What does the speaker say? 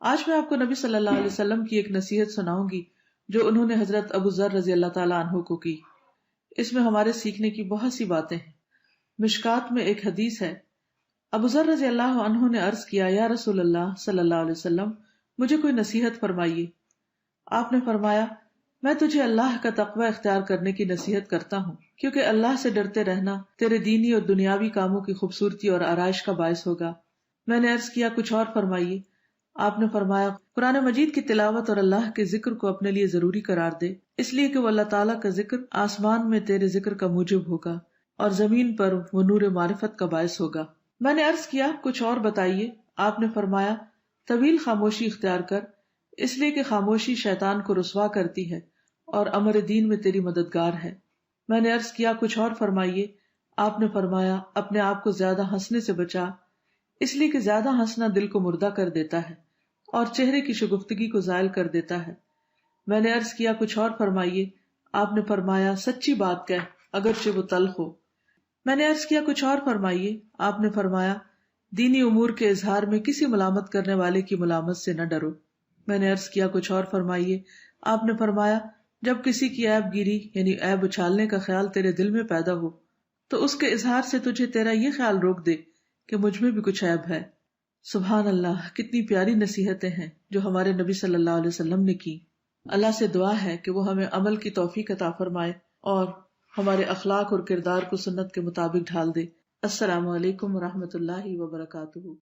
آج میں آپ کو نبی صلی اللہ علیہ وسلم کی ایک نصیحت سناؤں گی جو انہوں نے حضرت ابو ذر رضی اللہ تعالیٰ عنہ کو کی. اس میں ہمارے سیکھنے کی بہت سی باتیں ہیں. مشکات میں ایک حدیث ہے. ابو ذر رضی اللہ عنہ نے عرض کیا، یا رسول اللہ صلی اللہ علیہ وسلم، مجھے کوئی نصیحت فرمائیے. آپ نے فرمایا، میں تجھے اللہ کا تقوی اختیار کرنے کی نصیحت کرتا ہوں، کیونکہ اللہ سے ڈرتے رہنا تیرے دینی اور دنیاوی کاموں کی خوبصورتی اور آرائش کا باعث ہوگا. میں نے عرض کیا، کچھ اور فرمائیے. آپ نے فرمایا، قرآن مجید کی تلاوت اور اللہ کے ذکر کو اپنے لیے ضروری قرار دے، اس لیے کہ وہ اللہ تعالیٰ کا ذکر آسمان میں تیرے ذکر کا موجب ہوگا اور زمین پر وہ نور معرفت کا باعث ہوگا. میں نے عرض کیا، کچھ اور بتائیے. آپ نے فرمایا، طویل خاموشی اختیار کر، اس لیے کہ خاموشی شیطان کو رسوا کرتی ہے اور امر دین میں تیری مددگار ہے. میں نے عرض کیا، کچھ اور فرمائیے. آپ نے فرمایا، اپنے آپ کو زیادہ ہنسنے سے بچا، اس لیے کہ زیادہ ہنسنا دل کو مردہ کر دیتا ہے اور چہرے کی شگفتگی کو زائل کر دیتا ہے. میں نے عرض کیا، کچھ اور فرمائیے. آپ نے فرمایا، سچی بات کہہ اگرچہ وہ تلخ ہو. میں نے عرض کیا، کچھ اور فرمائیے. آپ نے فرمایا، دینی امور کے اظہار میں کسی ملامت کرنے والے کی ملامت سے نہ ڈرو. میں نے عرض کیا، کچھ اور فرمائیے. آپ نے فرمایا، جب کسی کی عیب گیری یعنی عیب اچھالنے کا خیال تیرے دل میں پیدا ہو تو اس کے اظہار سے تجھے تیرا یہ خیال روک دے کہ مجھ میں بھی کچھ عیب ہے. سبحان اللہ، کتنی پیاری نصیحتیں ہیں جو ہمارے نبی صلی اللہ علیہ وسلم نے کی. اللہ سے دعا ہے کہ وہ ہمیں عمل کی توفیق عطا فرمائے اور ہمارے اخلاق اور کردار کو سنت کے مطابق ڈھال دے. السلام علیکم ورحمۃ اللہ وبرکاتہ.